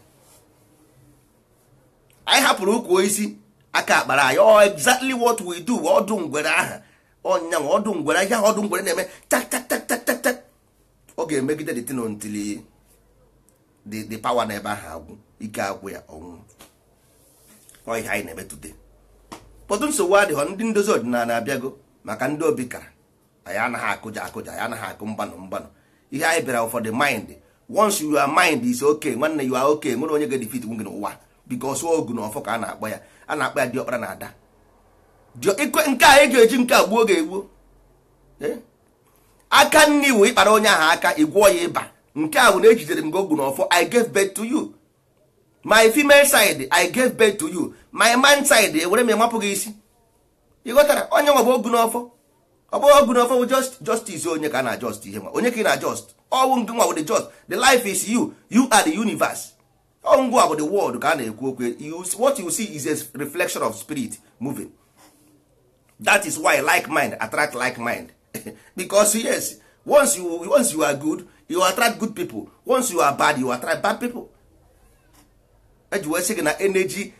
Anyị hapụrụ ukwu isi aka akpara anyị. Oh, exactly what we do. Ọdụ ngwere aha ọnyanwụ, ọdụ ngwere, ihe ahụ ọdụ ngwere na-eme tak tak tak tak tak tak. Ọ ga-emegide the thing until the power na ebe ahụ agwụ, ike agwụ ya ọnwụ. Ọ ihe anyị na-eme today. Pọtụ nsogbu adịghọ, ndị ndozi ọdịnala abịago maka ndị obi kara. Anyị anaghị akụja, anyị anaghị akụ mgbanụ. Ihe anyị bịara for the mind. Once your mind is okay, nwanne you are okay, nwere onye ga-defeat nwe gị n'ụwa, because ogu na ọfọ ka a na-akpọ ya. A na-akpọ ya diọkpara na ada. Nke a ga-eji nke a gbuo ga-egbuo. Aka nni wụ ịkpara onye ahụ aka, ịgwọ ya ịba. Nke a bụ na ejidere m gị ogu na ọfọ, I gave birth to you. My female side, I gave birth to you. My man side, ewere m emapụ gị isi. Ị ghọtara? Onye nwa bụ ogu na ọfọ. Ọ bụ ogu na ọfọ bụ justice onye ka na just ihe nwa. Onye ka ị na just. Ọwụ ngị nwa bụ the just. The life is you. You are the universe. Ọwụ ngwa bụ the world ka a na-ekwu okwu. What you see is a reflection of spirit moving. That is why like mind attract like mind. Because yes, once you are good, you attract good people. Once you are bad, you attract bad people. Eji wee sị gị na energy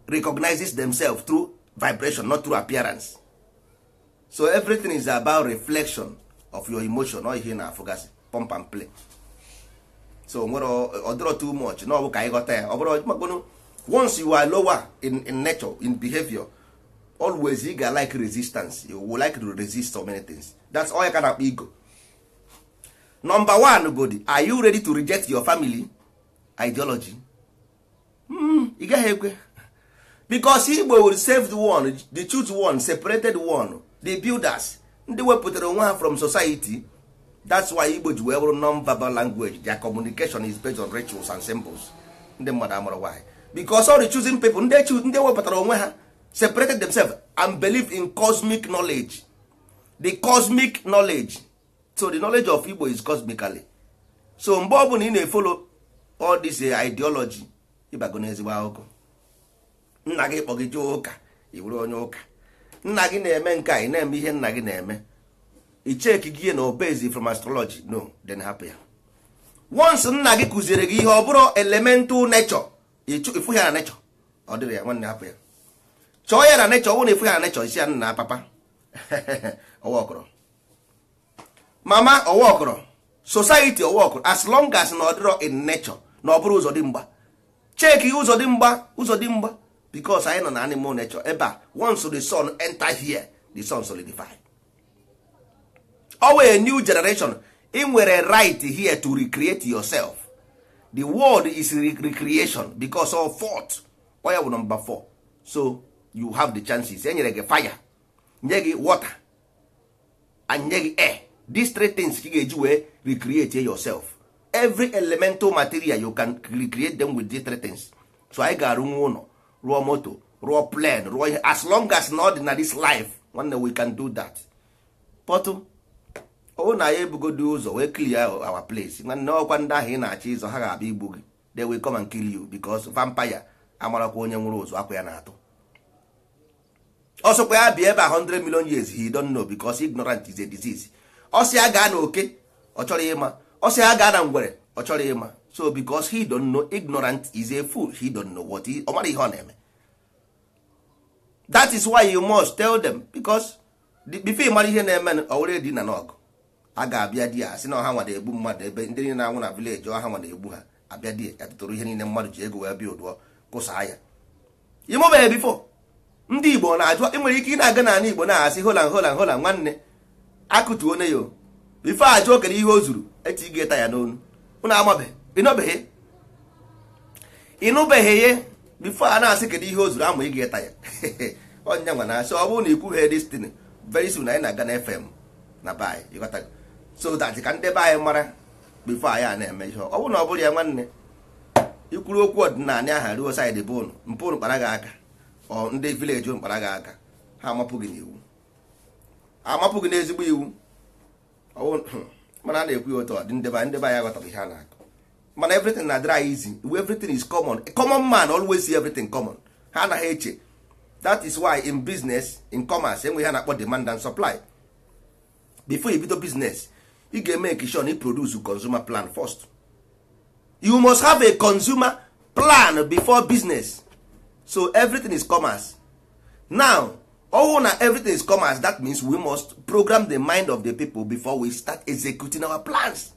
recognizes themselves through vibration, not through appearance. So everything is about reflection of your emotion. Ọ ihe na-afụgasị pump and play. So nwere ọdịrọ too much na ọ bụ ka anyị ghọta ya. Ọ bụrụ once you are lower in nature, in behavior, always you ga like resistance. You will like to resist so many things. That's all you can have ego. Number one, Godi, are you ready to reject your family ideology? You gaghị ekwe. Because Igbo will save the one, the choose one, separated one, the builders. Ndị wepụtara onwe ha from society. That's why Igbo ji wee bụrụ non-verbal language. Their communication is based on rituals and symbols. Ndị mmadụ amara why. Because all the choosing people, ndị wepụtara onwe ha, separated themselves and believe in cosmic knowledge. The cosmic knowledge. So the knowledge of Igbo is cosmically. So mgbe ọ bụla ị na-follow all this ideology, ịbago n'ezigbo akụkọ. Nna gị kpọ gị jee ụka, ị bụrụ onye ụka. Nna gị na-eme nke a, ị na-eme ihe nna gị na-eme. I check gị na obezi from astrology, no, then hapụ ya. Once nna gị kụziere gị ihe ọ bụrụ elemental nature, ifu ya na nature, ọ dịrị ya nwanne hapụ ya. Chọọ ya na nature, ọ bụrụ na ifu ya na nature, isi ya nna papa. Ọwa ọkọrọ. Mama ọwa ọkọrọ. Society ọwa ọkọrọ. As long as na ọ dịrọ in nature, na ọ bụrụ ụzọ dị mgba. Check ụzọ dị mgba. Because anyị nọ na animal nature. Ebe a, once the sun enter here, the sun solidify. Always a new generation. In nwere right here to recreate yourself. The world is recreation because of fourth. Oya bụ number 4. So you have the chances. Enyere gị fire, nye gị water, and nye gị air. These 3 things you ga-eji wee recreate yourself. Every elemental material you can recreate them with these 3 things. So I ga-arụ nwa ụlọ, rụọ moto, rụọ plane, rụọ ihe. As long as not in this life, one day we can do that. But na ya ebugodo ụzọ wee clear our place. Nwanne ọkwa ndị ahụ ị na-achị ịzọ ha ga-abịa igbu gị. They will come and kill you because vampire amarakwa onye nwụrụ ụzọ akwa ya na-atụ. Ọsọkwa ya bịa ebe 100 million years, he don't know because ignorant is a disease. Ọsị ya gaa na oke, ọ chọrọ ịma. Ọsị ya gaa na ngwere, ọ chọrọ ịma. So because he don't know, ignorant is a fool. He don't know what he, ọ mara ihe ọ na-eme. That is why you must tell them, because before you mara ihe na-eme already na n'ọgụ. a ga-abịa di ya sị na ọha nwa na-egbu mmadụ ebe ndị niile na-anwụ na vileji ọha nwa na-egbu ha abịa di ya tụtụrụ ihe niile mmadụ ji ego wee bịa ụdụọ kụsaa ya ịmụbeghị bifo ndị Igbo na-ajụ nwere ike ị na-aga n'ala Igbo na-asị hola nwanne akụtuo one ya bifo ajụ okere ihe o zuru eti ị ga-eta ya n'onu ụnụ amabeghị ịnụbeghị ya bifo a na-asị kedu ihe o zuru ama ị ga-eta ya onye nwa na-asị ọ bụrụ na ikwughe destiny very soon anyị na-aga na FM na be anyị ịghọtago so that ka ndị be anyị mara bifo anyị a na-eme ihe ọ bụrụ na ọ bụrụ ya nwanne ikwuru okwu ọdịnala aha ruo saịdị bụ ụnụ mpụ ụnụ kpara gị aka ọ ndị vileji ụnụ kpara gị aka ha amapụ gị n'iwu amapụ gị n'ezigbo iwu mana a na-ekwu ya otu ọ dị ndị be anyị aghọtara ihe a na-akọ mana everything na dry easy everything is common. A common man always see everything common. Ha anaghị eche. That is why in business, in commerce, enwe ha na-akpọ demand and supply. Before you bido business, you ga-make sure you produce a consumer plan first. You must have a consumer plan before business. So everything is commerce. Now, na everything is commerce, that means we must program the mind of the people before we start executing our plans.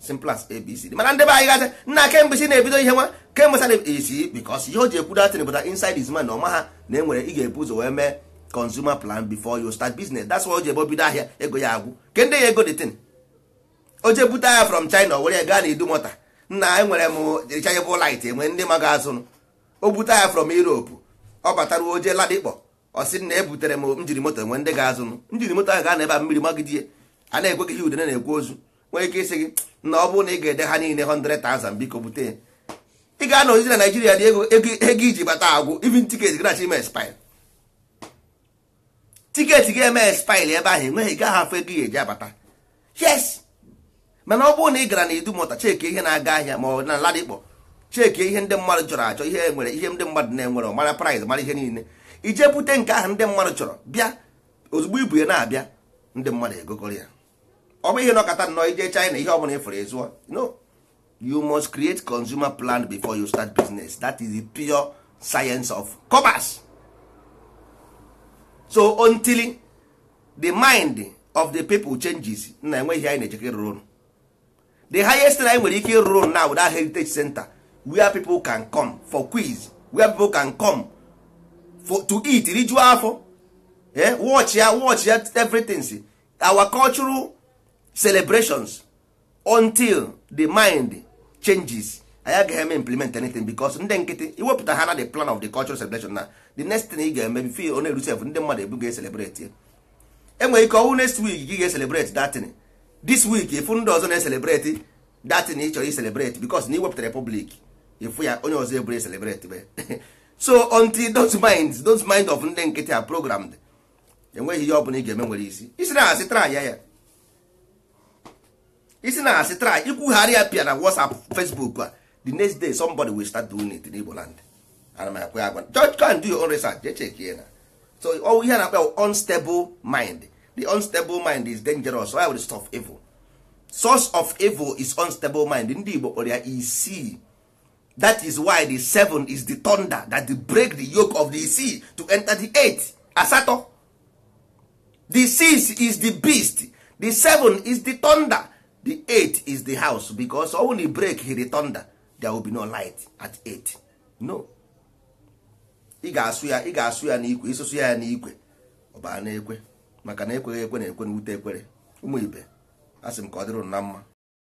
Simple as ABC. Mana ndị be anyị gasị nna kemgbe si na-ebido ihe nwa kemgbe sa na-esi because ihe o ji ekwu datin but inside his mind ọma ha na enwere ị ga-ebu ụzọ wee mee consumer plan before you start business. That's why o ji ebe bido ahịa ego ya agwụ ke ndị ya ego dị tin o je bute ahịa from China were ya gaa na Idumota nna enwere m rechargeable light enwe ndị maga azụ o bute ahịa from Europe ọ batara oje ladikpọ ọ sị na ebutere m njiri moto enwe ndị ga-azụ njiri moto ahụ gaa na ebe a mmiri magidie a na-ekwe gị ihe udene na-ekwu ozu nwere ike isi gị na ọ bụrụ na ị ga-ede ha niile 100,000 biko bute ị ga-anọ ozi na Naijiria dị ego iji bata agwụ even tiketi gị na-achọ ime expire tiketi ga-eme expire ebe ahụ enweghị gaghị afọ ego ya eji abata yes mana ọ bụrụ na ị gara na Idumota cheke ihe na-aga ahịa ma ọ na Ladikpọ cheke ihe ndị mmadụ chọrọ achọ ihe nwere ihe ndị mmadụ na-enwere mara price mara ihe niile ije bute nke ahụ ndị mmadụ chọrọ bịa ozugbo ibu ya na-abịa ndị mmadụ egokọrọ ya ọ bụ ihe nọkọta nnọọ ije China ihe ọbụla ịfụrụ ezụọ no you must create consumer plan before you start business. That is the pure science of commerce. So until the mind of the people changes na enweghị anyị na-echeke rụrụ the highest anyị nwere ike ịrụrụ now that heritage center where people can come for quiz, where people can come for to eat rijuo afọ watch ya everything. See, our cultural celebrations until the mind changes anyị agaghị eme implement anything because ndị nkịtị iwepụta ha na the plan of the cultural celebration na the next thing ị ga-eme before ọ na-eru sef ndị mmadụ ebu ga-celebrate ya enwere ike ọwụ next week gị ga-celebrate that thing this week ifu ndị ọzọ na-celebrate that thing ị chọrọ i-celebrate because na iwepụta republic ifu ya onye ọzọ eburu celebrate be so until those mind of ndị nkịtị are programmed enweghị ihe ọ bụla ị ga-eme nwere isi na-asị try ya isi na-asị try ikwugharị ya pịa na WhatsApp Facebook a the next day somebody will start doing it in Igbo land ana m akwa agwa just go and do your own research je check here na so all ihe na-akpa unstable mind. The unstable mind is dangerous. Why would stop evil? Source of evil is unstable mind. Ndị Igbo kpọrọ ya isi. That is why the 7 is the thunder that break the yoke of the sea to enter the 8 asatọ. The 6 is the beast. The 7 is the thunder. The 8 is the house because only break the thunder there will be no light at 8. No. Ị ga-asụ ya n'ikwe ịsụsụ ya n'ikwe ọba na ekwe maka na ekweghị ekwe na ekwe na ute ekwere ụmụ ibe asị m ka ọ dịrị na mma